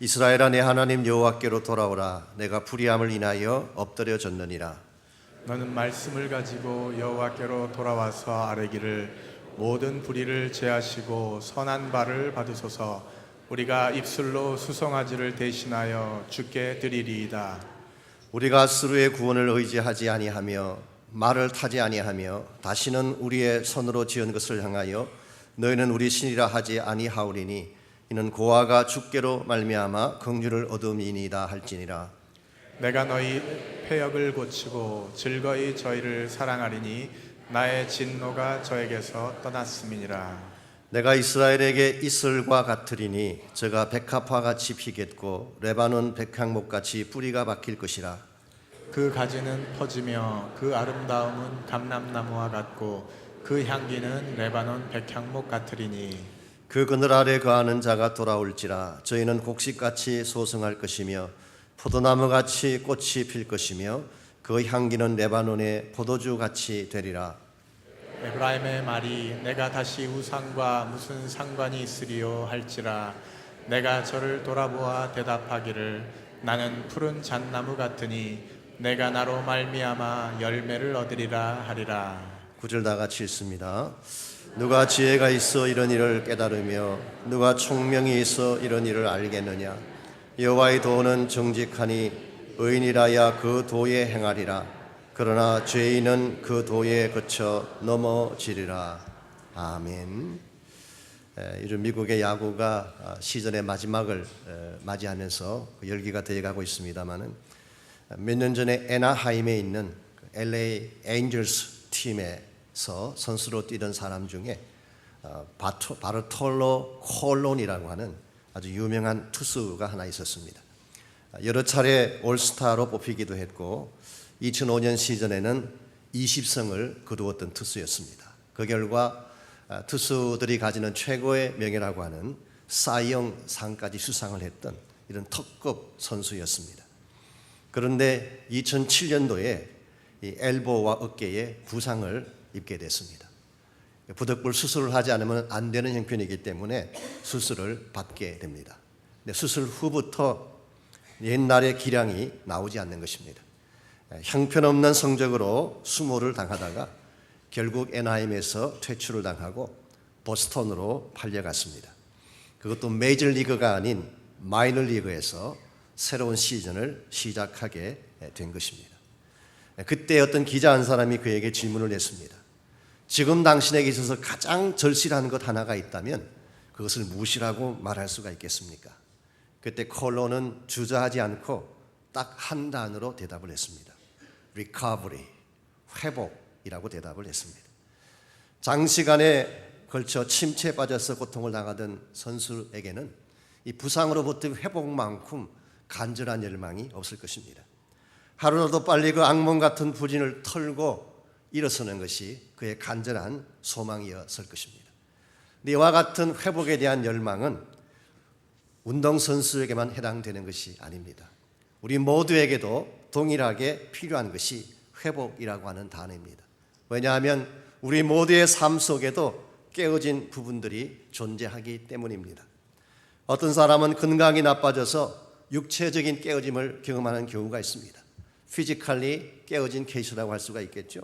이스라엘아 내 하나님 여호와께로 돌아오라. 내가 불의함을 인하여 엎드려졌느니라. 너는 말씀을 가지고 여호와께로 돌아와서 아뢰기를 모든 불의를 제하시고 선한 바를 받으소서. 우리가 입술로 수송아지를 대신하여 주께 드리리이다. 우리가 스스로의 구원을 의지하지 아니하며 말을 타지 아니하며 다시는 우리의 손으로 지은 것을 향하여 너희는 우리 신이라 하지 아니하오리니 이는 고아가 주께로 말미암아 긍휼을 얻음이니이다 할지니라. 내가 너희 패역을 고치고 즐거이 저희를 사랑하리니 나의 진노가 저에게서 떠났음이니라. 내가 이스라엘에게 이슬과 같으리니 저가 백합화 같이 피겠고 레바논 백향목 같이 뿌리가 박힐 것이라. 그 가지는 퍼지며 그 아름다움은 감람나무와 같고 그 향기는 레바논 백향목 같으리니 그 그늘 아래 거하는 자가 돌아올지라. 저희는 곡식같이 소성할 것이며 포도나무같이 꽃이 필 것이며 그 향기는 레바논의 포도주같이 되리라. 에브라임의 말이 내가 다시 우상과 무슨 상관이 있으리요 할지라. 내가 저를 돌아보아 대답하기를 나는 푸른 잣나무 같으니 내가 나로 말미암아 열매를 얻으리라 하리라. 9절 다 같이 읽습니다. 누가 지혜가 있어 이런 일을 깨달으며 누가 총명이 있어 이런 일을 알겠느냐. 여호와의 도는 정직하니 의인이라야 그 도에 행하리라. 그러나 죄인은 그 도에 거쳐 넘어지리라. 아멘. 요즘 미국의 야구가 시즌의 마지막을 맞이하면서 열기가 되어가고 있습니다만은 몇 년 전에 애나하임에 있는 LA 에인절스 팀에서 선수로 뛰던 사람 중에 바르톨로 콜론이라고 하는 아주 유명한 투수가 하나 있었습니다. 여러 차례 올스타로 뽑히기도 했고 2005년 시즌에는 20승을 거두었던 투수였습니다. 그 결과 투수들이 가지는 최고의 명예라고 하는 사이영 상까지 수상을 했던 이런 특급 선수였습니다. 그런데 2007년도에 이 엘보와 어깨에 부상을 입게 됐습니다. 부득불 수술을 하지 않으면 안 되는 형편이기 때문에 수술을 받게 됩니다. 근데 수술 후부터 옛날의 기량이 나오지 않는 것입니다. 형편없는 성적으로 수모를 당하다가 결국 애나임에서 퇴출을 당하고 보스턴으로 팔려갔습니다. 그것도 메이저리그가 아닌 마이너리그에서 새로운 시즌을 시작하게 된 것입니다. 그때 어떤 기자 한 사람이 그에게 질문을 했습니다. 지금 당신에게 있어서 가장 절실한 것 하나가 있다면 그것을 무엇이라고 말할 수가 있겠습니까? 그때 콜론은 주저하지 않고 딱 한 단어로 대답을 했습니다. recovery, 회복이라고 대답을 했습니다. 장시간에 걸쳐 침체에 빠져서 고통을 당하던 선수에게는 이 부상으로부터 회복만큼 간절한 열망이 없을 것입니다. 하루라도 빨리 그 악몽 같은 부진을 털고 일어서는 것이 그의 간절한 소망이었을 것입니다. 이와 같은 회복에 대한 열망은 운동선수에게만 해당되는 것이 아닙니다. 우리 모두에게도 동일하게 필요한 것이 회복이라고 하는 단어입니다. 왜냐하면 우리 모두의 삶 속에도 깨어진 부분들이 존재하기 때문입니다. 어떤 사람은 건강이 나빠져서 육체적인 깨어짐을 경험하는 경우가 있습니다. 피지컬리 깨어진 케이스라고 할 수가 있겠죠.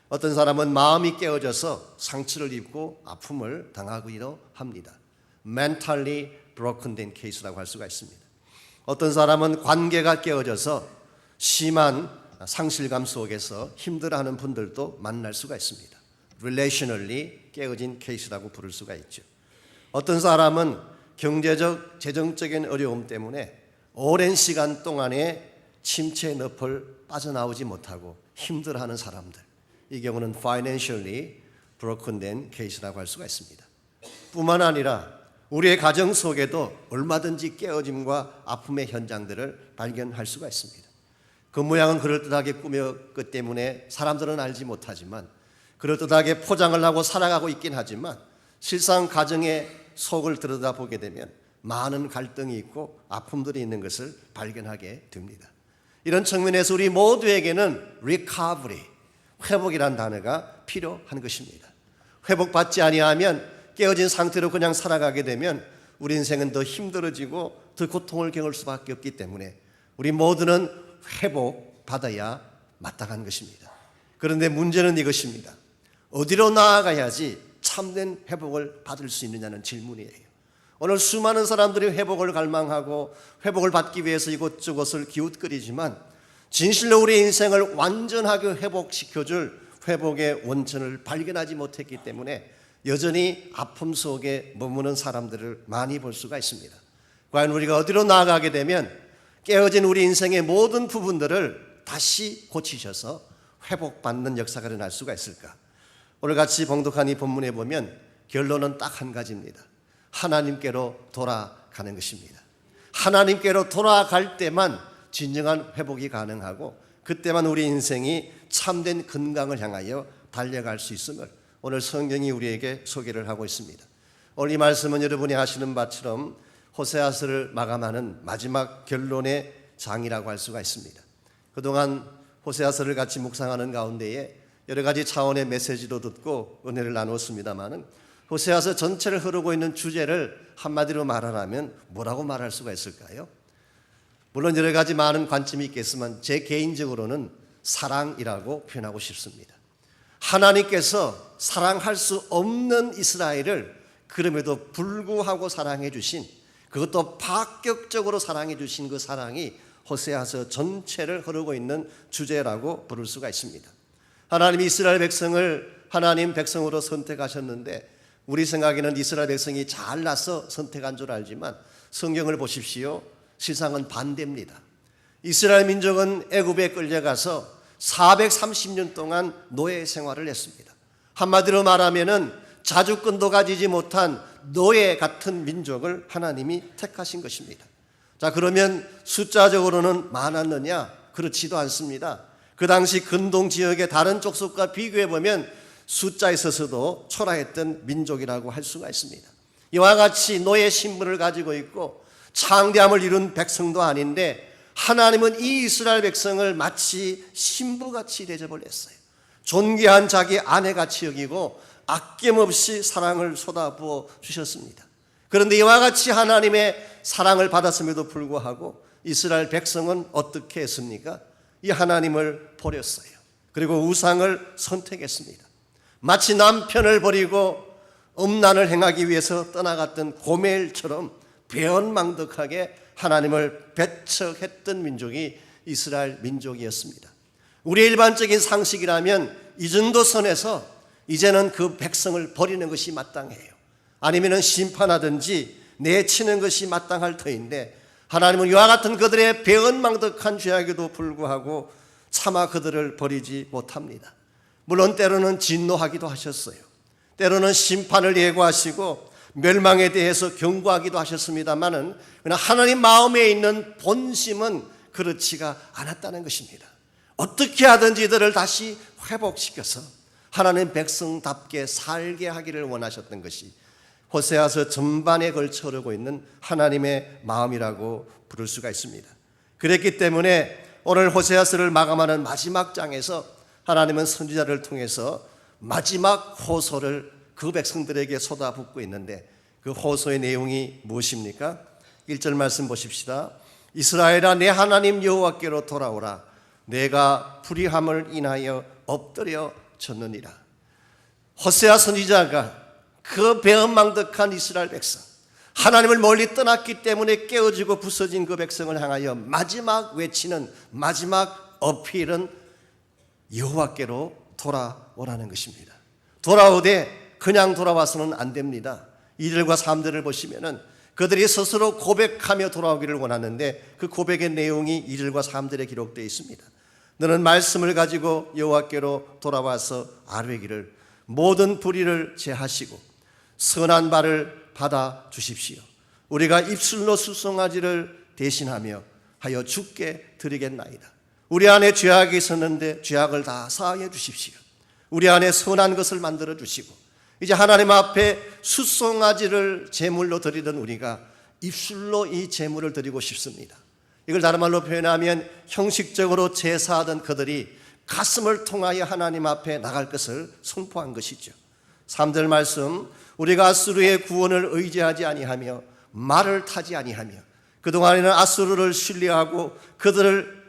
어떤 사람은 마음이 깨어져서 상처를 입고 아픔을 당하기도 합니다. mentally broken 된 케이스라고 할 수가 있습니다. 어떤 사람은 관계가 깨어져서 심한 상실감 속에서 힘들어하는 분들도 만날 수가 있습니다. relationally 깨어진 케이스라고 부를 수가 있죠. 어떤 사람은 경제적, 재정적인 어려움 때문에 오랜 시간 동안에 침체의 늪을 빠져나오지 못하고 힘들어하는 사람들, 이 경우는 financially broken 된 케이스라고 할 수가 있습니다. 뿐만 아니라 우리의 가정 속에도 얼마든지 깨어짐과 아픔의 현장들을 발견할 수가 있습니다. 그 모양은 그럴듯하게 꾸몄기 때문에 사람들은 알지 못하지만 그럴듯하게 포장을 하고 살아가고 있긴 하지만 실상 가정의 속을 들여다보게 되면 많은 갈등이 있고 아픔들이 있는 것을 발견하게 됩니다. 이런 측면에서 우리 모두에게는 recovery, 회복이라는 단어가 필요한 것입니다. 회복받지 아니하면 깨어진 상태로 그냥 살아가게 되면 우리 인생은 더 힘들어지고 더 고통을 겪을 수밖에 없기 때문에 우리 모두는 회복받아야 마땅한 것입니다. 그런데 문제는 이것입니다. 어디로 나아가야지 참된 회복을 받을 수 있느냐는 질문이에요. 오늘 수많은 사람들이 회복을 갈망하고 회복을 받기 위해서 이곳저곳을 기웃거리지만 진실로 우리 인생을 완전하게 회복시켜줄 회복의 원천을 발견하지 못했기 때문에 여전히 아픔 속에 머무는 사람들을 많이 볼 수가 있습니다. 과연 우리가 어디로 나아가게 되면 깨어진 우리 인생의 모든 부분들을 다시 고치셔서 회복받는 역사가 일어날 수가 있을까? 오늘 같이 봉독한 이 본문에 보면 결론은 딱 한 가지입니다. 하나님께로 돌아가는 것입니다. 하나님께로 돌아갈 때만 진정한 회복이 가능하고 그때만 우리 인생이 참된 건강을 향하여 달려갈 수 있음을 오늘 성경이 우리에게 소개를 하고 있습니다. 오늘 이 말씀은 여러분이 아시는 바처럼 호세아서를 마감하는 마지막 결론의 장이라고 할 수가 있습니다. 그동안 호세아서를 같이 묵상하는 가운데에 여러 가지 차원의 메시지도 듣고 은혜를 나누었습니다마는 호세아서 전체를 흐르고 있는 주제를 한마디로 말하라면 뭐라고 말할 수가 있을까요? 물론 여러 가지 많은 관점이 있겠지만 제 개인적으로는 사랑이라고 표현하고 싶습니다. 하나님께서 사랑할 수 없는 이스라엘을 그럼에도 불구하고 사랑해 주신, 그것도 파격적으로 사랑해 주신 그 사랑이 호세아서 전체를 흐르고 있는 주제라고 부를 수가 있습니다. 하나님이 이스라엘 백성을 하나님 백성으로 선택하셨는데 우리 생각에는 이스라엘 백성이 잘나서 선택한 줄 알지만 성경을 보십시오. 세상은 반대입니다. 이스라엘 민족은 애굽에 끌려가서 430년 동안 노예 생활을 했습니다. 한마디로 말하면은 자주권도 가지지 못한 노예 같은 민족을 하나님이 택하신 것입니다. 자, 그러면 숫자적으로는 많았느냐? 그렇지도 않습니다. 그 당시 근동 지역의 다른 족속과 비교해 보면 숫자에 있어서도 초라했던 민족이라고 할 수가 있습니다. 이와 같이 노예 신분을 가지고 있고 창대함을 이룬 백성도 아닌데 하나님은 이 이스라엘 백성을 마치 신부같이 대접을 했어요. 존귀한 자기 아내같이 여기고 아낌없이 사랑을 쏟아부어 주셨습니다. 그런데 이와 같이 하나님의 사랑을 받았음에도 불구하고 이스라엘 백성은 어떻게 했습니까? 이 하나님을 버렸어요. 그리고 우상을 선택했습니다. 마치 남편을 버리고 음란을 행하기 위해서 떠나갔던 고멜처럼 배은망덕하게 하나님을 배척했던 민족이 이스라엘 민족이었습니다. 우리의 일반적인 상식이라면 이 정도 선에서 이제는 그 백성을 버리는 것이 마땅해요. 아니면 심판하든지 내치는 것이 마땅할 터인데 하나님은 이와 같은 그들의 배은망덕한 죄악에도 불구하고 차마 그들을 버리지 못합니다. 물론 때로는 진노하기도 하셨어요. 때로는 심판을 예고하시고 멸망에 대해서 경고하기도 하셨습니다마는 그러나 하나님 마음에 있는 본심은 그렇지가 않았다는 것입니다. 어떻게 하든지 이들을 다시 회복시켜서 하나님 백성답게 살게 하기를 원하셨던 것이 호세아서 전반에 걸쳐 오르고 있는 하나님의 마음이라고 부를 수가 있습니다. 그랬기 때문에 오늘 호세아서를 마감하는 마지막 장에서 하나님은 선지자를 통해서 마지막 호소를 그 백성들에게 쏟아붓고 있는데 그 호소의 내용이 무엇입니까? 1절 말씀 보십시다. 이스라엘아 내 하나님 여호와께로 돌아오라. 내가 불의함을 인하여 엎드려 졌느니라. 호세아 선지자가 그 배은망덕한 이스라엘 백성, 하나님을 멀리 떠났기 때문에 깨어지고 부서진 그 백성을 향하여 마지막 외치는 마지막 어필은 여호와께로 돌아오라는 것입니다. 돌아오되 그냥 돌아와서는 안 됩니다. 2절과 3절을 보시면은 그들이 스스로 고백하며 돌아오기를 원하는데 그 고백의 내용이 2절과 3절에 기록되어 있습니다. 너는 말씀을 가지고 여호와께로 돌아와서 아뢰기를 모든 불의를 제하시고 선한 바를 받아 주십시오. 우리가 입술로 수송아지를 대신하며 하여 주께 드리겠나이다. 우리 안에 죄악이 있었는데 죄악을 다 사하여 주십시오. 우리 안에 선한 것을 만들어 주시고 이제 하나님 앞에 수송아지를 제물로 드리던 우리가 입술로 이 제물을 드리고 싶습니다. 이걸 다른 말로 표현하면 형식적으로 제사하던 그들이 가슴을 통하여 하나님 앞에 나갈 것을 선포한 것이죠. 3절 말씀 우리가 아수르의 구원을 의지하지 아니하며 말을 타지 아니하며 그동안에는 아수르를 신뢰하고 그들을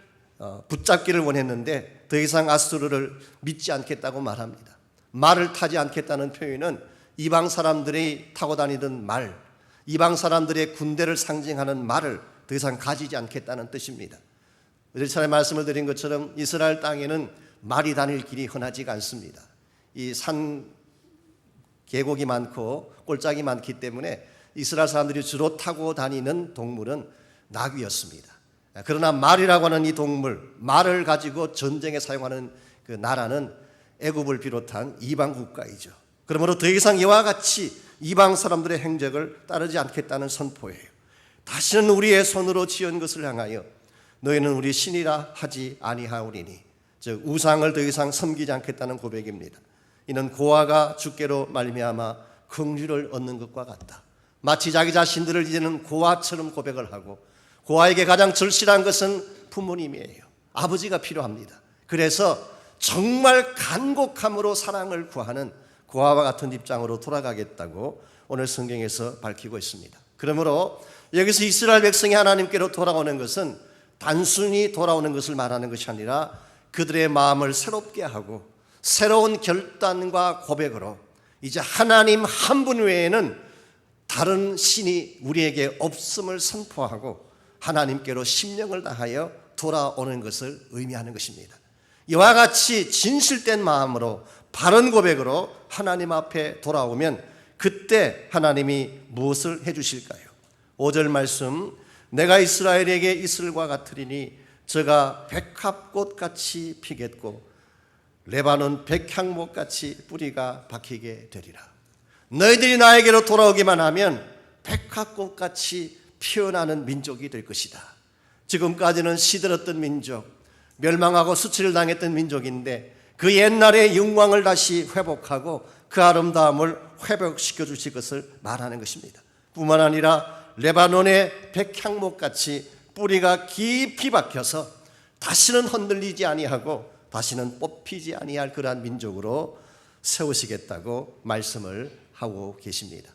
붙잡기를 원했는데 더 이상 아수르를 믿지 않겠다고 말합니다. 말을 타지 않겠다는 표현은 이방 사람들이 타고 다니던 말, 이방 사람들의 군대를 상징하는 말을 더 이상 가지지 않겠다는 뜻입니다. 어제 전에 말씀을 드린 것처럼 이스라엘 땅에는 말이 다닐 길이 흔하지가 않습니다. 이 산 계곡이 많고 골짜기 많기 때문에 이스라엘 사람들이 주로 타고 다니는 동물은 나귀였습니다. 그러나 말이라고 하는 이 동물, 말을 가지고 전쟁에 사용하는 그 나라는 애굽을 비롯한 이방 국가이죠. 그러므로 더 이상 이와 같이 이방 사람들의 행적을 따르지 않겠다는 선포예요. 다시는 우리의 손으로 지은 것을 향하여 너희는 우리 신이라 하지 아니하오리니, 즉 우상을 더 이상 섬기지 않겠다는 고백입니다. 이는 고아가 주께로 말미암아 긍휼을 얻는 것과 같다. 마치 자기 자신들을 이제는 고아처럼 고백을 하고, 고아에게 가장 절실한 것은 부모님이에요. 아버지가 필요합니다. 그래서 정말 간곡함으로 사랑을 구하는 고아와 같은 입장으로 돌아가겠다고 오늘 성경에서 밝히고 있습니다. 그러므로 여기서 이스라엘 백성이 하나님께로 돌아오는 것은 단순히 돌아오는 것을 말하는 것이 아니라 그들의 마음을 새롭게 하고 새로운 결단과 고백으로 이제 하나님 한 분 외에는 다른 신이 우리에게 없음을 선포하고 하나님께로 심령을 다하여 돌아오는 것을 의미하는 것입니다. 이와 같이 진실된 마음으로 바른 고백으로 하나님 앞에 돌아오면 그때 하나님이 무엇을 해주실까요? 5절 말씀, 내가 이스라엘에게 이슬과 같으리니 저가 백합꽃같이 피겠고 레바논 백향목같이 뿌리가 박히게 되리라. 너희들이 나에게로 돌아오기만 하면 백합꽃같이 피어나는 민족이 될 것이다. 지금까지는 시들었던 민족, 멸망하고 수치를 당했던 민족인데 그 옛날의 영광을 다시 회복하고 그 아름다움을 회복시켜 주실 것을 말하는 것입니다. 뿐만 아니라 레바논의 백향목같이 뿌리가 깊이 박혀서 다시는 흔들리지 아니하고 다시는 뽑히지 아니할 그러한 민족으로 세우시겠다고 말씀을 하고 계십니다.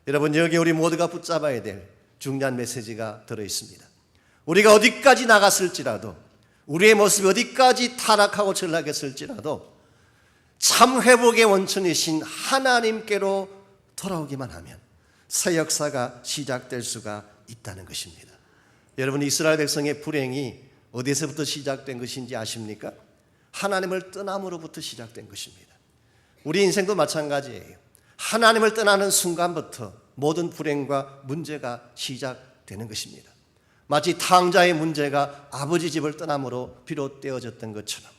여러분, 여기 우리 모두가 붙잡아야 될 중요한 메시지가 들어있습니다. 우리가 어디까지 나갔을지라도, 우리의 모습이 어디까지 타락하고 전락했을지라도 참 회복의 원천이신 하나님께로 돌아오기만 하면 새 역사가 시작될 수가 있다는 것입니다. 여러분, 이스라엘 백성의 불행이 어디서부터 시작된 것인지 아십니까? 하나님을 떠남으로부터 시작된 것입니다. 우리 인생도 마찬가지예요. 하나님을 떠나는 순간부터 모든 불행과 문제가 시작되는 것입니다. 마치 탕자의 문제가 아버지 집을 떠남으로 비롯되어졌던 것처럼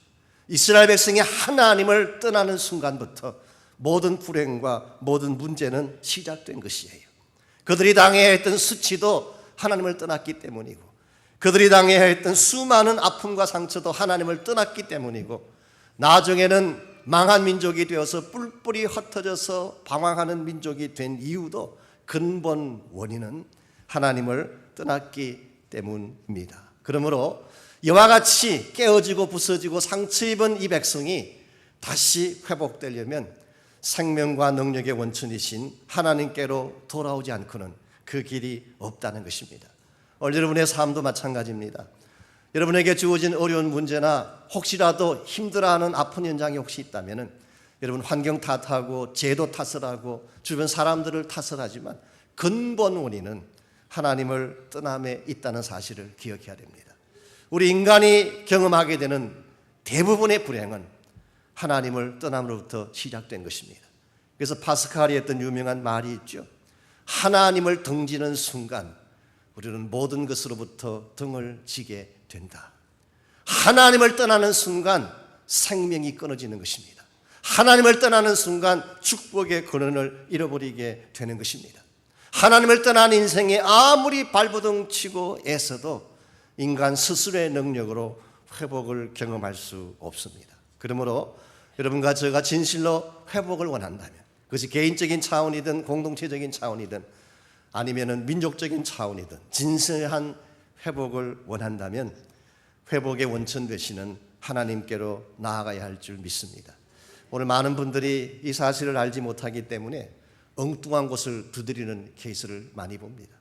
이스라엘 백성이 하나님을 떠나는 순간부터 모든 불행과 모든 문제는 시작된 것이에요. 그들이 당해야 했던 수치도 하나님을 떠났기 때문이고, 그들이 당해야 했던 수많은 아픔과 상처도 하나님을 떠났기 때문이고, 나중에는 망한 민족이 되어서 뿔뿔이 흩어져서 방황하는 민족이 된 이유도 근본 원인은 하나님을 떠났기 때문입니다. 그러므로 이와 같이 깨어지고 부서지고 상처 입은 이 백성이 다시 회복되려면 생명과 능력의 원천이신 하나님께로 돌아오지 않고는 그 길이 없다는 것입니다. 오늘 여러분의 삶도 마찬가지입니다. 여러분에게 주어진 어려운 문제나 혹시라도 힘들어하는 아픈 현장이 혹시 있다면 여러분 환경 탓하고 제도 탓을 하고 주변 사람들을 탓을 하지만 근본 원인은 하나님을 떠남에 있다는 사실을 기억해야 됩니다. 우리 인간이 경험하게 되는 대부분의 불행은 하나님을 떠남으로부터 시작된 것입니다. 그래서 파스칼이 했던 유명한 말이 있죠. 하나님을 등지는 순간 우리는 모든 것으로부터 등을 지게 된다. 하나님을 떠나는 순간 생명이 끊어지는 것입니다. 하나님을 떠나는 순간 축복의 근원을 잃어버리게 되는 것입니다. 하나님을 떠난 인생에 아무리 발버둥 치고 애써도 인간 스스로의 능력으로 회복을 경험할 수 없습니다. 그러므로 여러분과 제가 진실로 회복을 원한다면, 그것이 개인적인 차원이든 공동체적인 차원이든 아니면은 민족적인 차원이든 진실한 회복을 원한다면 회복의 원천 되시는 하나님께로 나아가야 할 줄 믿습니다. 오늘 많은 분들이 이 사실을 알지 못하기 때문에 엉뚱한 곳을 두드리는 케이스를 많이 봅니다.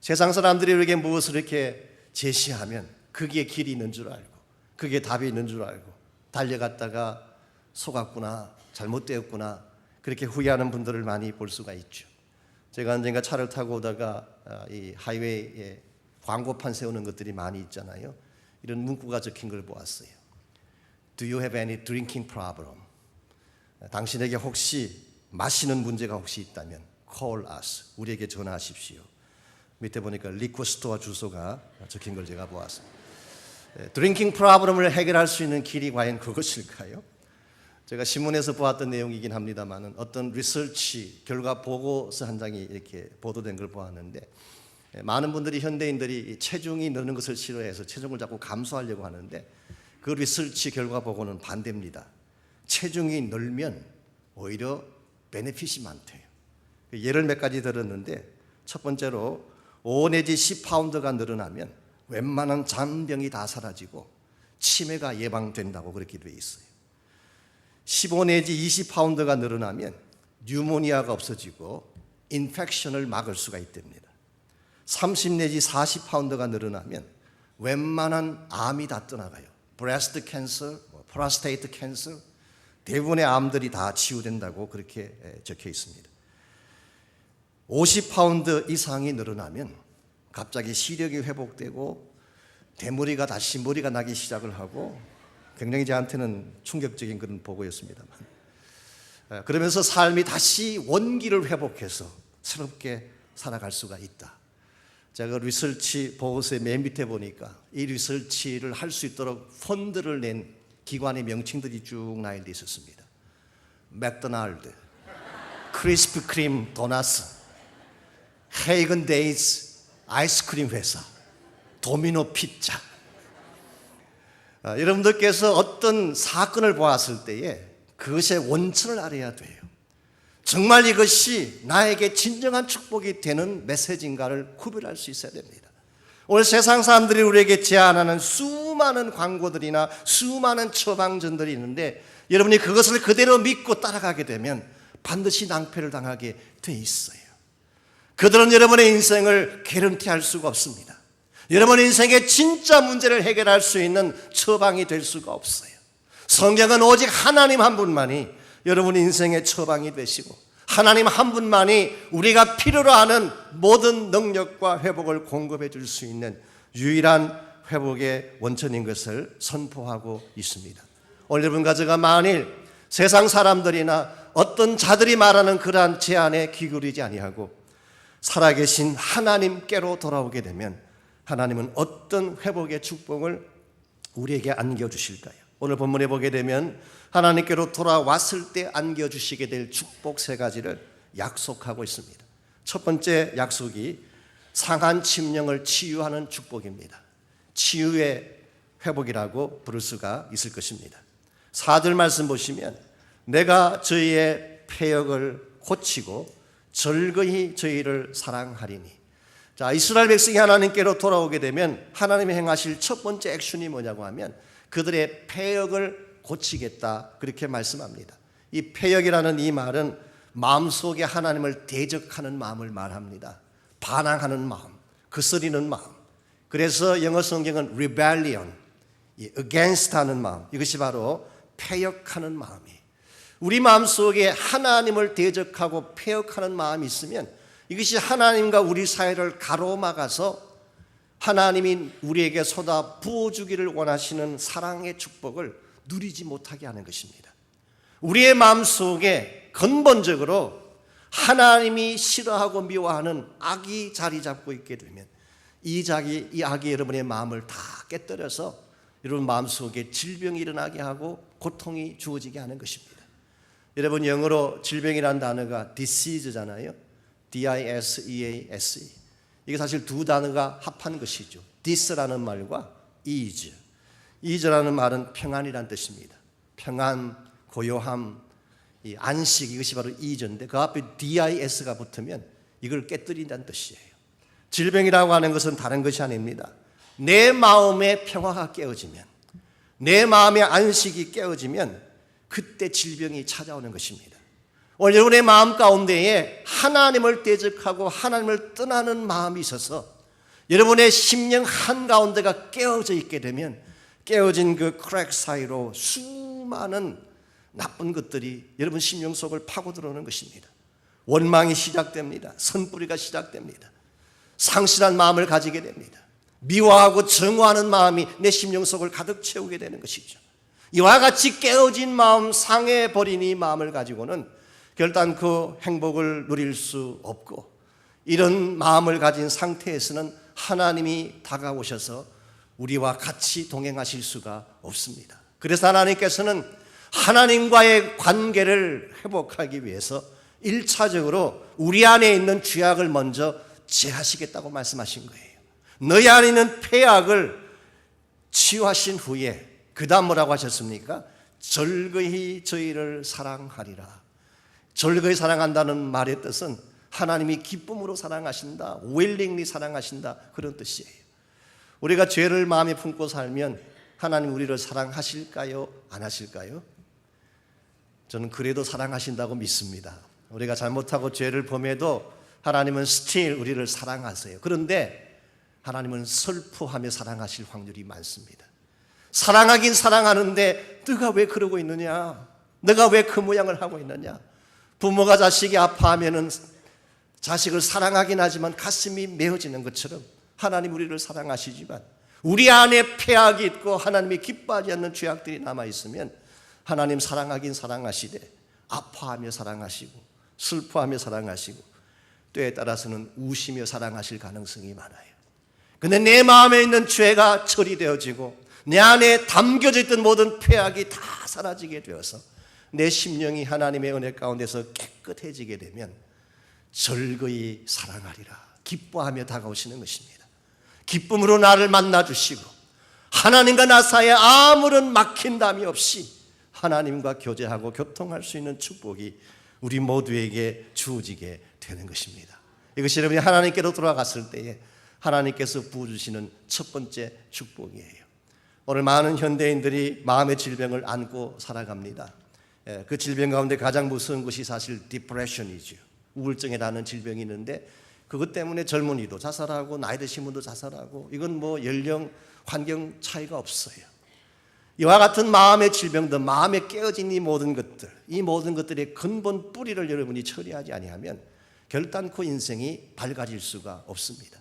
세상 사람들이 우리에게 무엇을 이렇게 제시하면 그게 길이 있는 줄 알고 그게 답이 있는 줄 알고 달려갔다가 속았구나, 잘못되었구나, 그렇게 후회하는 분들을 많이 볼 수가 있죠. 제가 언젠가 차를 타고 오다가 이 하이웨이에 광고판 세우는 것들이 많이 있잖아요. 이런 문구가 적힌 걸 보았어요. Do you have any drinking problem? 당신에게 혹시 마시는 문제가 혹시 있다면 call us, 우리에게 전화하십시오. 밑에 보니까 리코 스토어 주소가 적힌 걸 제가 보았습니다. 드링킹 프로블럼을 해결할 수 있는 길이 과연 그것일까요? 제가 신문에서 보았던 내용이긴 합니다만 어떤 리서치 결과 보고서 한 장이 이렇게 보도된 걸 보았는데, 많은 분들이 현대인들이 체중이 느는 것을 싫어해서 체중을 자꾸 감소하려고 하는데 그 리서치 결과 보고는 반대입니다. 체중이 늘면 오히려 베네핏이 많대요. 예를 몇 가지 들었는데, 첫 번째로 5 내지 10파운드가 늘어나면 웬만한 잔병이 다 사라지고 치매가 예방된다고 그렇게 되어 있어요. 15 내지 20파운드가 늘어나면 뉴모니아가 없어지고 인펙션을 막을 수가 있답니다. 30 내지 40파운드가 늘어나면 웬만한 암이 다 떠나가요. 브레스트 캔서, 프로스테이트 캔서, 대부분의 암들이 다 치유된다고 그렇게 적혀 있습니다. 50파운드 이상이 늘어나면 갑자기 시력이 회복되고 대머리가 다시 머리가 나기 시작을 하고, 굉장히 저한테는 충격적인 그런 보고였습니다만, 그러면서 삶이 다시 원기를 회복해서 새롭게 살아갈 수가 있다. 제가 리서치 보고서의 맨 밑에 보니까 이 리서치를 할 수 있도록 펀드를 낸 기관의 명칭들이 쭉 나열되어 있었습니다. 맥도날드, 크리스피 크림 도나스, 헤이건 데이즈 아이스크림 회사, 도미노 피자. 여러분들께서 어떤 사건을 보았을 때에 그것의 원천을 알아야 돼요. 정말 이것이 나에게 진정한 축복이 되는 메시지인가를 구별할 수 있어야 됩니다. 오늘 세상 사람들이 우리에게 제안하는 수많은 광고들이나 수많은 처방전들이 있는데, 여러분이 그것을 그대로 믿고 따라가게 되면 반드시 낭패를 당하게 돼 있어요. 그들은 여러분의 인생을 개런티할 수가 없습니다. 여러분의 인생의 진짜 문제를 해결할 수 있는 처방이 될 수가 없어요. 성경은 오직 하나님 한 분만이 여러분 인생의 처방이 되시고, 하나님 한 분만이 우리가 필요로 하는 모든 능력과 회복을 공급해 줄 수 있는 유일한 회복의 원천인 것을 선포하고 있습니다. 오늘 여러분과 제가 만일 세상 사람들이나 어떤 자들이 말하는 그러한 제안에 귀 기울이지 아니하고 살아계신 하나님께로 돌아오게 되면 하나님은 어떤 회복의 축복을 우리에게 안겨주실까요? 오늘 본문에 보게 되면 하나님께로 돌아왔을 때 안겨주시게 될 축복 3가지를 약속하고 있습니다. 첫 번째 약속이 상한 침령을 치유하는 축복입니다. 치유의 회복이라고 부를 수가 있을 것입니다. 4절 말씀 보시면 내가 저희의 패역을 고치고 절거히 저희를 사랑하리니. 자, 이스라엘 백성이 하나님께로 돌아오게 되면 하나님이 행하실 첫 번째 액션이 뭐냐고 하면 그들의 패역을 고치겠다, 그렇게 말씀합니다. 이 패역이라는 이 말은 마음속에 하나님을 대적하는 마음을 말합니다. 반항하는 마음, 거스리는 마음. 그래서 영어 성경은 rebellion, against 하는 마음, 이것이 바로 패역하는 마음이에요. 우리 마음속에 하나님을 대적하고 패역하는 마음이 있으면 이것이 하나님과 우리 사이를 가로막아서 하나님이 우리에게 쏟아 부어주기를 원하시는 사랑의 축복을 누리지 못하게 하는 것입니다. 우리의 마음속에 근본적으로 하나님이 싫어하고 미워하는 악이 자리 잡고 있게 되면 이 악이 여러분의 마음을 다 깨뜨려서 여러분 마음속에 질병이 일어나게 하고 고통이 주어지게 하는 것입니다. 여러분 영어로 질병이라는 단어가 disease잖아요. D-I-S-E-A-S-E. 이게 사실 두 단어가 합한 것이죠. dis라는 말과 ease. ease라는 말은 평안이라는 뜻입니다. 평안, 고요함, 이 안식, 이것이 바로 ease인데 그 앞에 D-I-S가 붙으면 이걸 깨뜨린다는 뜻이에요. 질병이라고 하는 것은 다른 것이 아닙니다. 내 마음의 평화가 깨어지면, 내 마음의 안식이 깨어지면 그때 질병이 찾아오는 것입니다. 오늘 여러분의 마음 가운데에 하나님을 대적하고 하나님을 떠나는 마음이 있어서 여러분의 심령 한가운데가 깨어져 있게 되면 깨어진 그 크랙 사이로 수많은 나쁜 것들이 여러분 심령 속을 파고 들어오는 것입니다. 원망이 시작됩니다. 선뿌리가 시작됩니다. 상실한 마음을 가지게 됩니다. 미워하고 증오하는 마음이 내 심령 속을 가득 채우게 되는 것이죠. 이와 같이 깨어진 마음, 상해버린 이 마음을 가지고는 결단코 행복을 누릴 수 없고, 이런 마음을 가진 상태에서는 하나님이 다가오셔서 우리와 같이 동행하실 수가 없습니다. 그래서 하나님께서는 하나님과의 관계를 회복하기 위해서 1차적으로 우리 안에 있는 죄악을 먼저 제하시겠다고 말씀하신 거예요. 너희 안에 있는 폐악을 치유하신 후에 그 다음 뭐라고 하셨습니까? 절거히 저희를 사랑하리라. 절거히 사랑한다는 말의 뜻은 하나님이 기쁨으로 사랑하신다, willingly 사랑하신다, 그런 뜻이에요. 우리가 죄를 마음에 품고 살면 하나님 우리를 사랑하실까요? 안 하실까요? 저는 그래도 사랑하신다고 믿습니다. 우리가 잘못하고 죄를 범해도 하나님은 still 우리를 사랑하세요. 그런데 하나님은 슬퍼하며 사랑하실 확률이 많습니다. 사랑하긴 사랑하는데 너가 왜 그러고 있느냐? 너가 왜 그 모양을 하고 있느냐? 부모가 자식이 아파하면은 자식을 사랑하긴 하지만 가슴이 메어지는 것처럼 하나님 우리를 사랑하시지만 우리 안에 폐악이 있고 하나님이 기뻐하지 않는 죄악들이 남아있으면 하나님 사랑하긴 사랑하시되 아파하며 사랑하시고 슬퍼하며 사랑하시고 때에 따라서는 우시며 사랑하실 가능성이 많아요. 근데 내 마음에 있는 죄가 처리되어지고 내 안에 담겨져 있던 모든 폐악이 다 사라지게 되어서 내 심령이 하나님의 은혜 가운데서 깨끗해지게 되면 절거히 사랑하리라, 기뻐하며 다가오시는 것입니다. 기쁨으로 나를 만나주시고 하나님과 나 사이에 아무런 막힌담이 없이 하나님과 교제하고 교통할 수 있는 축복이 우리 모두에게 주어지게 되는 것입니다. 이것이 여러분이 하나님께로 돌아갔을 때에 하나님께서 부어주시는 첫 번째 축복이에요. 오늘 많은 현대인들이 마음의 질병을 안고 살아갑니다. 그 질병 가운데 가장 무서운 것이 사실 디프레션이죠. 우울증이라는 질병이 있는데 그것 때문에 젊은이도 자살하고 나이 드신 분도 자살하고, 이건 뭐 연령, 환경 차이가 없어요. 이와 같은 마음의 질병들, 마음에 깨어진 이 모든 것들의 근본 뿌리를 여러분이 처리하지 아니하면 결단코 인생이 밝아질 수가 없습니다.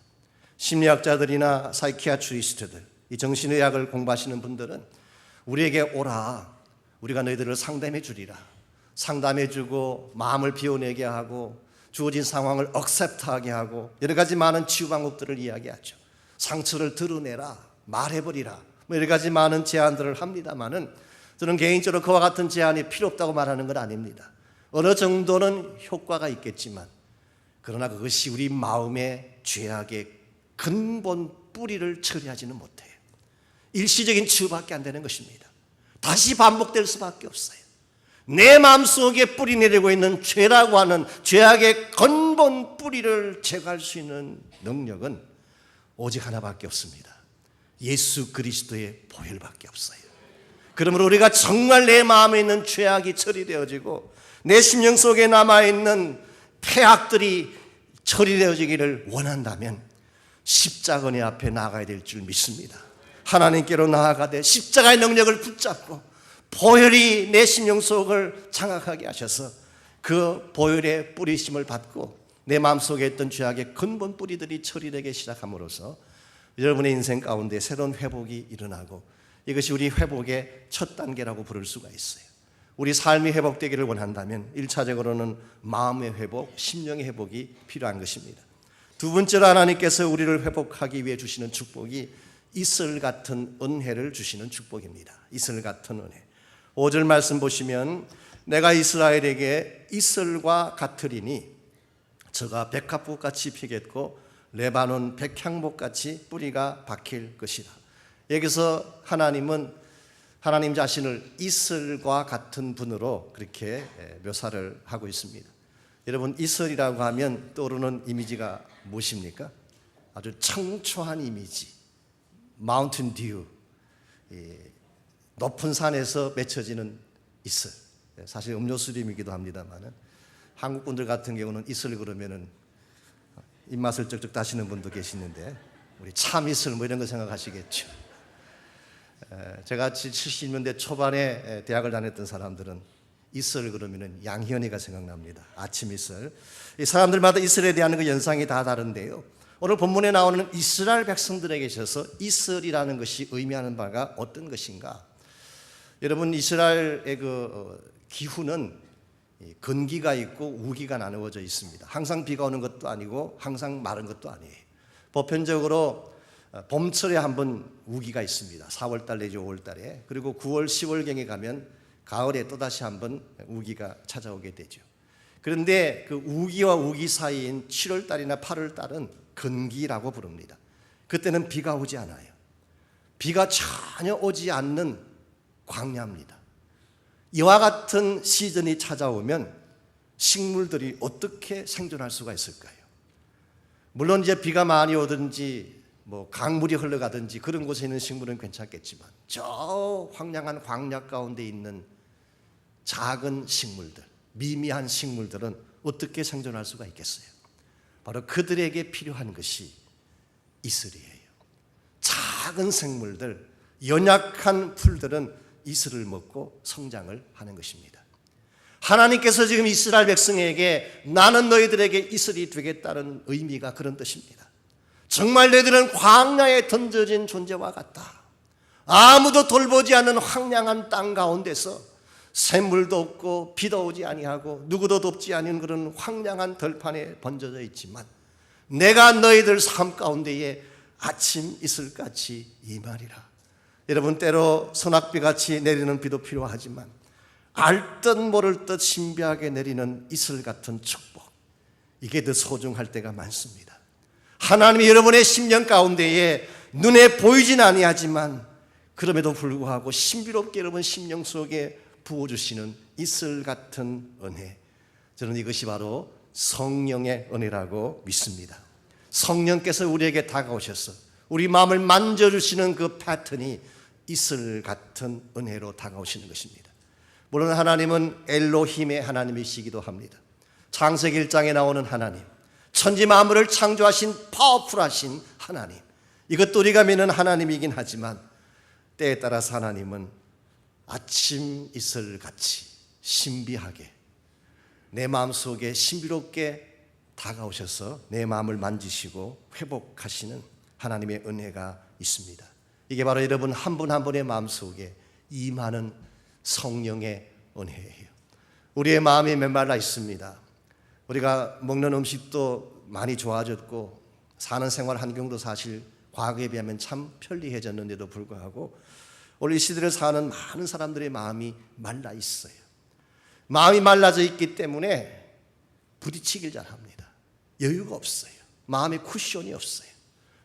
심리학자들이나 사이키아트리스트들, 이 정신의학을 공부하시는 분들은 우리에게 오라, 우리가 너희들을 상담해 주리라, 상담해주고 마음을 비워내게 하고 주어진 상황을 억셉트하게 하고 여러 가지 많은 치유 방법들을 이야기하죠. 상처를 드러내라, 말해버리라, 뭐 여러 가지 많은 제안들을 합니다만은 저는 개인적으로 그와 같은 제안이 필요 없다고 말하는 건 아닙니다. 어느 정도는 효과가 있겠지만 그러나 그것이 우리 마음의 죄악의 근본 뿌리를 처리하지는 못해요. 일시적인 치유밖에 안 되는 것입니다. 다시 반복될 수밖에 없어요. 내 마음속에 뿌리 내리고 있는 죄라고 하는 죄악의 근본 뿌리를 제거할 수 있는 능력은 오직 하나밖에 없습니다. 예수 그리스도의 보혈밖에 없어요. 그러므로 우리가 정말 내 마음에 있는 죄악이 처리되어지고 내 심령 속에 남아있는 폐악들이 처리되어지기를 원한다면 십자가의 앞에 나아가야 될 줄 믿습니다. 하나님께로 나아가되 십자가의 능력을 붙잡고 보혈이 내 심령 속을 장악하게 하셔서 그 보혈의 뿌리심을 받고 내 마음속에 있던 죄악의 근본 뿌리들이 처리되기 시작함으로써 여러분의 인생 가운데 새로운 회복이 일어나고, 이것이 우리 회복의 첫 단계라고 부를 수가 있어요. 우리 삶이 회복되기를 원한다면 1차적으로는 마음의 회복, 심령의 회복이 필요한 것입니다. 두 번째로 하나님께서 우리를 회복하기 위해 주시는 축복이 이슬 같은 은혜를 주시는 축복입니다. 이슬 같은 은혜. 5절 말씀 보시면 내가 이스라엘에게 이슬과 같으리니 저가 백합꽃같이 피겠고 레바논 백향목같이 뿌리가 박힐 것이라. 여기서 하나님 자신을 이슬과 같은 분으로 그렇게 묘사를 하고 있습니다. 여러분, 이슬이라고 하면 떠오르는 이미지가 무엇입니까? 아주 청초한 이미지, 마운틴 듀, 높은 산에서 맺혀지는 이슬. 사실 음료수 이름이기도 합니다만은 한국 분들 같은 경우는 이슬 그러면은 입맛을 쩍쩍 다시는 분도 계시는데 우리 참이슬 뭐 이런 거 생각하시겠죠. 제가 70년대 초반에 대학을 다녔던 사람들은 이슬 그러면은 양희은이가 생각납니다. 아침 이슬. 이 사람들마다 이슬에 대한 그 연상이 다 다른데요. 오늘 본문에 나오는 이스라엘 백성들에게 있어서 이슬이라는 것이 의미하는 바가 어떤 것인가? 여러분, 이스라엘의 그 기후는 건기가 있고 우기가 나누어져 있습니다. 항상 비가 오는 것도 아니고 항상 마른 것도 아니에요. 보편적으로 봄철에 한번 우기가 있습니다. 4월달 내지 5월달에. 그리고 9월, 10월경에 가면 가을에 또다시 한번 우기가 찾아오게 되죠. 그런데 그 우기와 우기 사이인 7월달이나 8월달은 건기라고 부릅니다. 그때는 비가 오지 않아요. 비가 전혀 오지 않는 광야입니다. 이와 같은 시즌이 찾아오면 식물들이 어떻게 생존할 수가 있을까요? 물론 이제 비가 많이 오든지 뭐 강물이 흘러가든지 그런 곳에 있는 식물은 괜찮겠지만 저 황량한 광야 가운데 있는 작은 식물들, 미미한 식물들은 어떻게 생존할 수가 있겠어요? 바로 그들에게 필요한 것이 이슬이에요. 작은 생물들, 연약한 풀들은 이슬을 먹고 성장을 하는 것입니다. 하나님께서 지금 이스라엘 백성에게 나는 너희들에게 이슬이 되겠다는 의미가 그런 뜻입니다. 정말 너희들은 광야에 던져진 존재와 같다. 아무도 돌보지 않는 황량한 땅 가운데서 샘물도 없고 비도 오지 아니하고 누구도 돕지 않은 그런 황량한 들판에 번져져 있지만 내가 너희들 삶 가운데에 아침 이슬같이 임하리라. 여러분, 때로 소낙비같이 내리는 비도 필요하지만 알듯 모를 듯 신비하게 내리는 이슬 같은 축복, 이게 더 소중할 때가 많습니다. 하나님이 여러분의 심령 가운데에 눈에 보이진 아니하지만 그럼에도 불구하고 신비롭게 여러분 심령 속에 부어주시는 이슬 같은 은혜, 저는 이것이 바로 성령의 은혜라고 믿습니다. 성령께서 우리에게 다가오셔서 우리 마음을 만져주시는 그 패턴이 이슬 같은 은혜로 다가오시는 것입니다. 물론 하나님은 엘로힘의 하나님이시기도 합니다. 창세기 1장에 나오는 하나님, 천지 만물을 창조하신 파워풀하신 하나님, 이것도 우리가 믿는 하나님이긴 하지만 때에 따라서 하나님은 아침 이슬같이 신비하게 내 마음속에 신비롭게 다가오셔서 내 마음을 만지시고 회복하시는 하나님의 은혜가 있습니다. 이게 바로 여러분 한 분 한 분의 마음속에 임하는 성령의 은혜예요. 우리의 마음이 메말라 있습니다. 우리가 먹는 음식도 많이 좋아졌고 사는 생활 환경도 사실 과거에 비하면 참 편리해졌는데도 불구하고 오늘 이 시대를 사는 많은 사람들의 마음이 말라 있어요. 마음이 말라져 있기 때문에 부딪히길 잘합니다. 여유가 없어요. 마음에 쿠션이 없어요.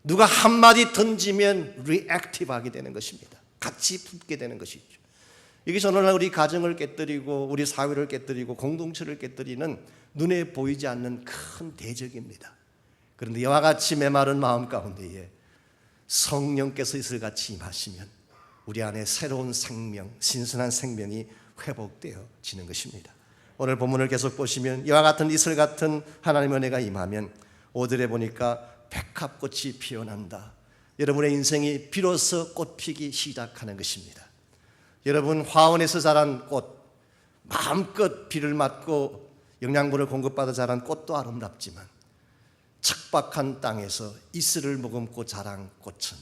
누가 한마디 던지면 리액티브하게 되는 것입니다. 같이 붙게 되는 것이죠. 이게 오늘날 우리 가정을 깨뜨리고 우리 사회를 깨뜨리고 공동체를 깨뜨리는 눈에 보이지 않는 큰 대적입니다. 그런데 이와 같이 메마른 마음 가운데에 성령께서 이슬같이 임하시면 우리 안에 새로운 생명, 신선한 생명이 회복되어지는 것입니다. 오늘 본문을 계속 보시면 이와 같은 이슬 같은 하나님의 은혜가 임하면 5절에 보니까 백합꽃이 피어난다. 여러분의 인생이 비로소 꽃피기 시작하는 것입니다. 여러분, 화원에서 자란 꽃, 마음껏 비를 맞고 영양분을 공급받아 자란 꽃도 아름답지만 척박한 땅에서 이슬을 머금고 자란 꽃은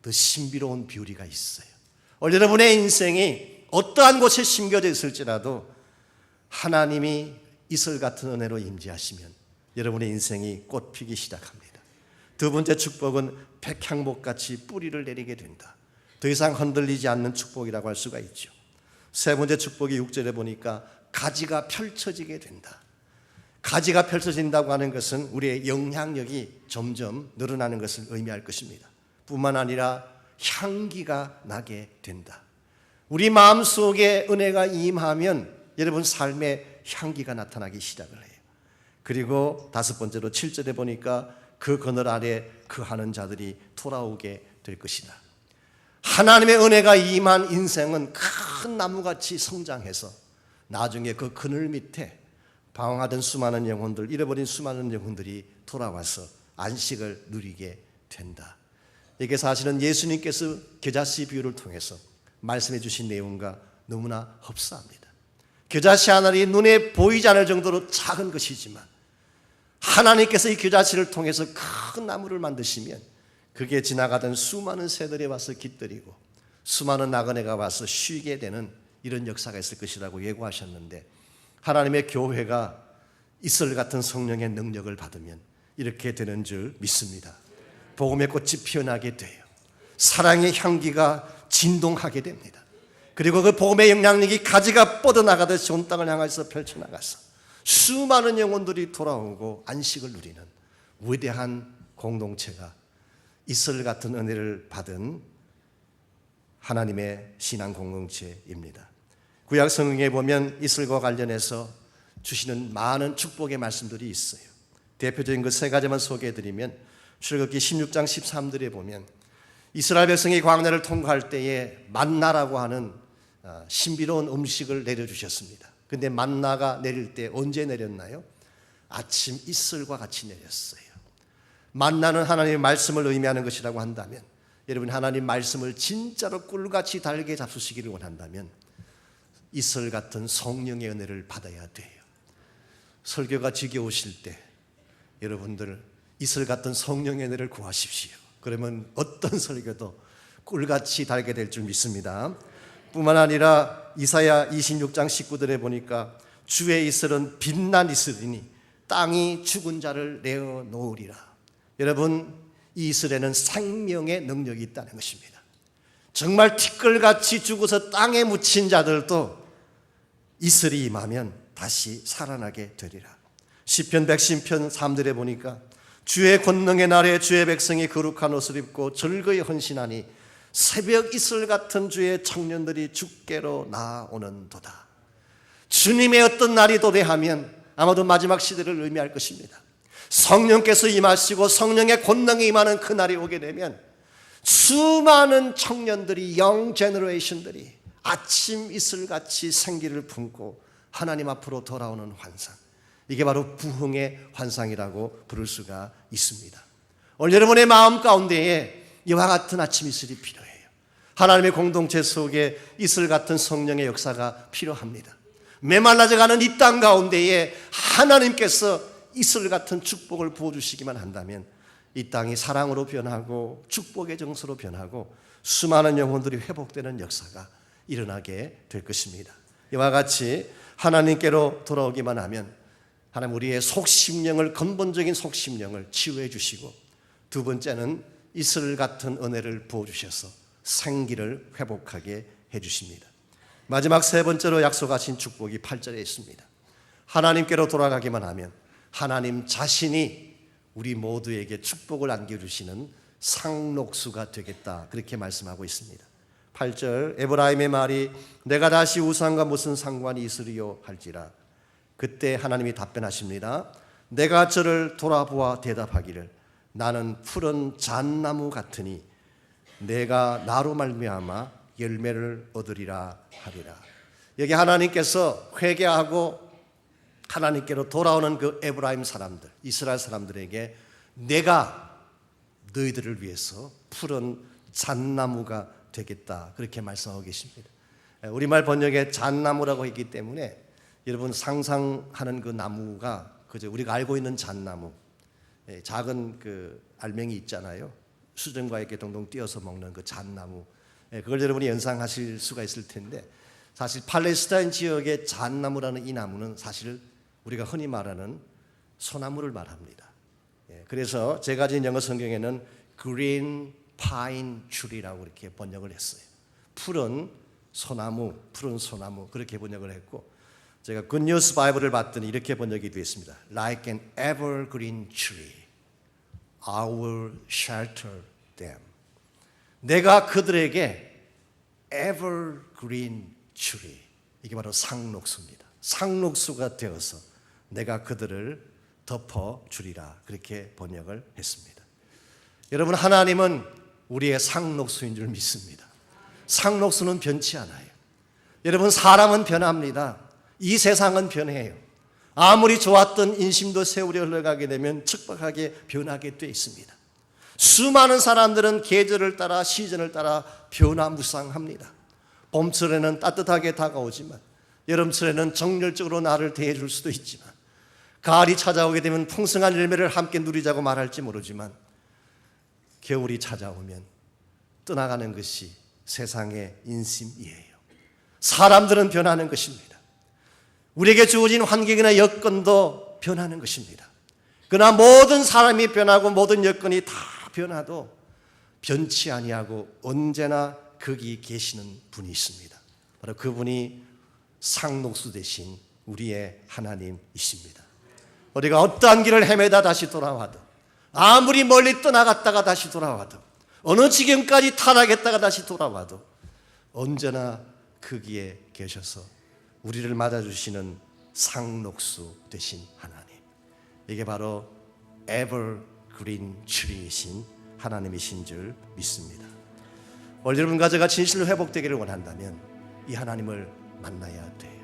더 신비로운 뷰리가 있어요. 오늘 여러분의 인생이 어떠한 곳에 심겨져 있을지라도 하나님이 이슬 같은 은혜로 임재하시면 여러분의 인생이 꽃피기 시작합니다. 두 번째 축복은 백향목같이 뿌리를 내리게 된다. 더 이상 흔들리지 않는 축복이라고 할 수가 있죠. 세 번째 축복이 6절에 보니까 가지가 펼쳐지게 된다. 가지가 펼쳐진다고 하는 것은 우리의 영향력이 점점 늘어나는 것을 의미할 것입니다. 뿐만 아니라 향기가 나게 된다. 우리 마음속에 은혜가 임하면 여러분 삶에 향기가 나타나기 시작을 해요. 그리고 다섯 번째로 7절에 보니까 그 그늘 아래 거하는 자들이 돌아오게 될 것이다. 하나님의 은혜가 임한 인생은 큰 나무같이 성장해서 나중에 그 그늘 밑에 방황하던 수많은 영혼들, 잃어버린 수많은 영혼들이 돌아와서 안식을 누리게 된다. 이게 사실은 예수님께서 겨자씨 비유를 통해서 말씀해 주신 내용과 너무나 흡사합니다. 겨자씨 하나이 눈에 보이지 않을 정도로 작은 것이지만 하나님께서 이 겨자씨를 통해서 큰 나무를 만드시면 그게 지나가던 수많은 새들이 와서 깃들이고 수많은 나그네가 와서 쉬게 되는 이런 역사가 있을 것이라고 예고하셨는데, 하나님의 교회가 이슬 같은 성령의 능력을 받으면 이렇게 되는 줄 믿습니다. 복음의 꽃이 피어나게 돼요. 사랑의 향기가 진동하게 됩니다. 그리고 그 복음의 영향력이 가지가 뻗어나가듯이 온 땅을 향해서 펼쳐나가서 수많은 영혼들이 돌아오고 안식을 누리는 위대한 공동체가 이슬 같은 은혜를 받은 하나님의 신앙 공동체입니다. 구약 성경에 보면 이슬과 관련해서 주시는 많은 축복의 말씀들이 있어요. 대표적인 그 세 가지만 소개해드리면, 출애굽기 16장 13절에 보면 이스라엘 백성이 광야를 통과할 때에 만나라고 하는 신비로운 음식을 내려주셨습니다. 근데 만나가 내릴 때 언제 내렸나요? 아침 이슬과 같이 내렸어요. 만나는 하나님의 말씀을 의미하는 것이라고 한다면, 여러분 하나님 말씀을 진짜로 꿀같이 달게 잡수시기를 원한다면 이슬 같은 성령의 은혜를 받아야 돼요. 설교가 지겨우실 때 여러분들 이슬 같은 성령의 은혜를 구하십시오. 그러면 어떤 설교도 꿀같이 달게 될 줄 믿습니다. 뿐만 아니라 이사야 26장 19절에 보니까 주의 이슬은 빛난 이슬이니 땅이 죽은 자를 내어 놓으리라. 여러분, 이 이슬에는 생명의 능력이 있다는 것입니다. 정말 티끌같이 죽어서 땅에 묻힌 자들도 이슬이 임하면 다시 살아나게 되리라. 시편 110편 3절에 보니까 주의 권능의 날에 주의 백성이 거룩한 옷을 입고 즐거이 헌신하니 새벽 이슬 같은 주의 청년들이 주께로 나아오는도다. 주님의 어떤 날이 도래하면 아마도 마지막 시대를 의미할 것입니다. 성령께서 임하시고 성령의 권능이 임하는 그 날이 오게 되면 수많은 청년들이, 영 제너레이션들이 아침 이슬같이 생기를 품고 하나님 앞으로 돌아오는 환상, 이게 바로 부흥의 환상이라고 부를 수가 있습니다. 오늘 여러분의 마음 가운데에 이와 같은 아침 이슬이 필요해요. 하나님의 공동체 속에 이슬 같은 성령의 역사가 필요합니다. 메말라져가는 이 땅 가운데에 하나님께서 이슬 같은 축복을 부어주시기만 한다면 이 땅이 사랑으로 변하고 축복의 정서로 변하고 수많은 영혼들이 회복되는 역사가 일어나게 될 것입니다. 이와 같이 하나님께로 돌아오기만 하면 하나님 우리의 속심령을, 근본적인 속심령을 치유해 주시고, 두 번째는 이슬 같은 은혜를 부어주셔서 생기를 회복하게 해주십니다. 마지막 세 번째로 약속하신 축복이 8절에 있습니다. 하나님께로 돌아가기만 하면 하나님 자신이 우리 모두에게 축복을 안겨주시는 상록수가 되겠다, 그렇게 말씀하고 있습니다. 8절, 에브라임의 말이 내가 다시 우상과 무슨 상관이 있으리요 할지라. 그때 하나님이 답변하십니다. 내가 저를 돌아보아 대답하기를 나는 푸른 잣나무 같으니 내가 나로 말미암아 열매를 얻으리라 하리라. 여기 하나님께서 회개하고 하나님께로 돌아오는 그 에브라임 사람들, 이스라엘 사람들에게 내가 너희들을 위해서 푸른 잣나무가 되겠다, 그렇게 말씀하고 계십니다. 우리말 번역에 잣나무라고 했기 때문에 여러분 상상하는 그 나무가 그저 우리가 알고 있는 잣나무, 작은 그 알맹이 있잖아요. 수정과 이렇게 동동 띄어서 먹는 그 잣나무, 그걸 여러분이 연상하실 수가 있을 텐데, 사실 팔레스타인 지역의 잣나무라는 이 나무는 사실 우리가 흔히 말하는 소나무를 말합니다. 그래서 제가 가진 영어 성경에는 green pine tree라고 이렇게 번역을 했어요. 푸른 소나무, 푸른 소나무, 그렇게 번역을 했고, 제가 굿뉴스 바이블을 봤더니 이렇게 번역이 되어 있습니다. Like an evergreen tree, I will shelter them. 내가 그들에게 evergreen tree, 이게 바로 상록수입니다. 상록수가 되어서 내가 그들을 덮어주리라, 그렇게 번역을 했습니다. 여러분, 하나님은 우리의 상록수인 줄 믿습니다. 상록수는 변치 않아요. 여러분, 사람은 변합니다. 이 세상은 변해요. 아무리 좋았던 인심도 세월이 흘러가게 되면 척박하게 변하게 돼 있습니다. 수많은 사람들은 계절을 따라 시즌을 따라 변화무쌍합니다. 봄철에는 따뜻하게 다가오지만 여름철에는 정열적으로 나를 대해줄 수도 있지만 가을이 찾아오게 되면 풍성한 열매를 함께 누리자고 말할지 모르지만 겨울이 찾아오면 떠나가는 것이 세상의 인심이에요. 사람들은 변하는 것입니다. 우리에게 주어진 환경이나 여건도 변하는 것입니다. 그러나 모든 사람이 변하고 모든 여건이 다 변화도 변치 아니하고 언제나 거기 계시는 분이 있습니다. 바로 그분이 상록수 되신 우리의 하나님이십니다. 우리가 어떠한 길을 헤매다 다시 돌아와도, 아무리 멀리 떠나갔다가 다시 돌아와도, 어느 지경까지 타락했다가 다시 돌아와도 언제나 거기에 계셔서 우리를 맞아주시는 상록수 되신 하나님, 이게 바로 에버그린 트리이신 하나님이신 줄 믿습니다. 오늘 여러분과 제가 진실로 회복되기를 원한다면 이 하나님을 만나야 돼요.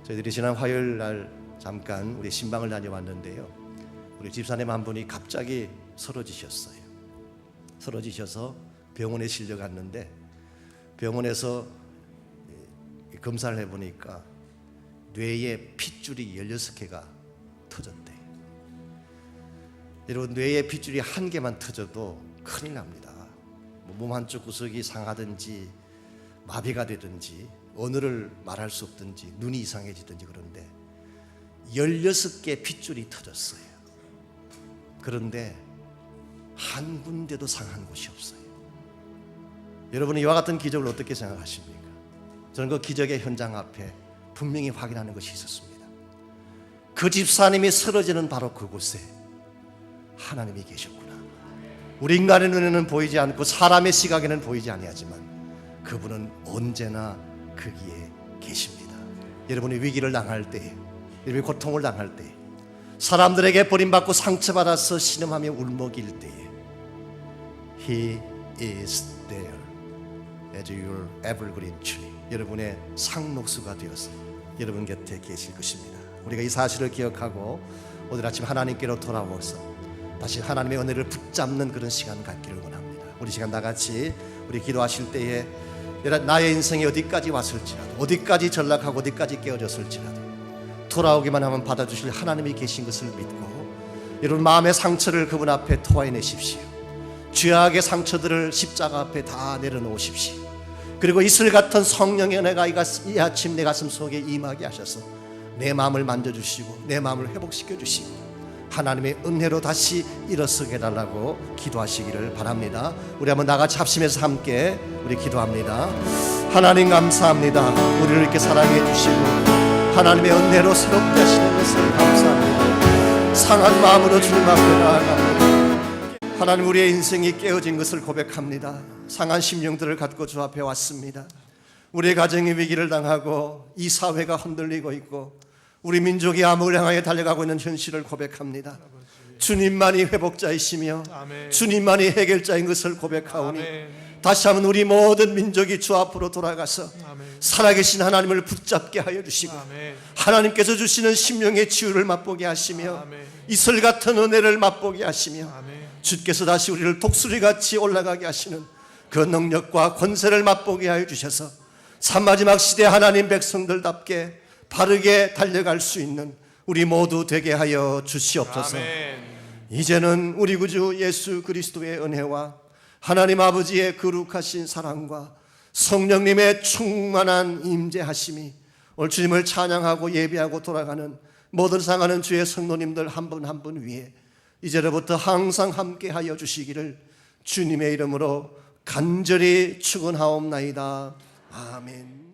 저희들이 지난 화요일 날 잠깐 우리 신방을 다녀왔는데요, 우리 집사님 한 분이 갑자기 쓰러지셨어요. 쓰러지셔서 병원에 실려갔는데 병원에서 검사를 해보니까 뇌에 핏줄이 16개가 터졌대요. 여러분, 뇌에 핏줄이 한 개만 터져도 큰일 납니다. 몸 한쪽 구석이 상하든지 마비가 되든지 언어를 말할 수 없든지 눈이 이상해지든지. 그런데 16개 핏줄이 터졌어요. 그런데 한 군데도 상한 곳이 없어요. 여러분은 이와 같은 기적을 어떻게 생각하십니까? 저는 그 기적의 현장 앞에 분명히 확인하는 것이 있었습니다. 그 집사님이 쓰러지는 바로 그곳에 하나님이 계셨구나. 우리 인간의 눈에는 보이지 않고 사람의 시각에는 보이지 아니하지만 그분은 언제나 거기에 계십니다. 여러분이 위기를 당할 때, 여러분이 고통을 당할 때, 사람들에게 버림받고 상처받아서 신음하며 울먹일 때에 He is there as your evergreen tree. 여러분의 상록수가 되어서 여러분 곁에 계실 것입니다. 우리가 이 사실을 기억하고 오늘 아침 하나님께로 돌아와서 다시 하나님의 은혜를 붙잡는 그런 시간 갖기를 원합니다. 우리 시간 나같이 우리 기도하실 때에 나의 인생이 어디까지 왔을지라도, 어디까지 전락하고 어디까지 깨어졌을지라도 돌아오기만 하면 받아주실 하나님이 계신 것을 믿고 여러분 마음의 상처를 그분 앞에 토해내십시오. 죄악의 상처들을 십자가 앞에 다 내려놓으십시오. 그리고 이슬 같은 성령의 은혜가 이 아침 내 가슴 속에 임하게 하셔서 내 마음을 만져주시고 내 마음을 회복시켜 주시고 하나님의 은혜로 다시 일어서게 해달라고 기도하시기를 바랍니다. 우리 한번 나같이 합심해서 함께 우리 기도합니다. 하나님 감사합니다. 우리를 이렇게 사랑해 주시고 하나님의 은혜로 새롭게 하시는 것을 감사합니다. 상한 마음으로 주님 앞에 나아갑니다. 하나님, 우리의 인생이 깨어진 것을 고백합니다. 상한 심령들을 갖고 주 앞에 왔습니다. 우리의 가정이 위기를 당하고 이 사회가 흔들리고 있고 우리 민족이 암흑을 향하여 달려가고 있는 현실을 고백합니다. 주님만이 회복자이시며 주님만이 해결자인 것을 고백하오니 다시 한번 우리 모든 민족이 주 앞으로 돌아가서 살아계신 하나님을 붙잡게 하여 주시고 하나님께서 주시는 심령의 치유를 맛보게 하시며 이슬 같은 은혜를 맛보게 하시며 주께서 다시 우리를 독수리같이 올라가게 하시는 그 능력과 권세를 맛보게 하여 주셔서 참마지막 시대 하나님 백성들답게 바르게 달려갈 수 있는 우리 모두 되게 하여 주시옵소서. 이제는 우리 구주 예수 그리스도의 은혜와 하나님 아버지의 거룩하신 사랑과 성령님의 충만한 임재하심이 오늘 주님을 찬양하고 예배하고 돌아가는 모든 사랑하는 주의 성도님들 한 분 한 분 위에 이제로부터 항상 함께 하여 주시기를 주님의 이름으로 간절히 축원하옵나이다. 아멘.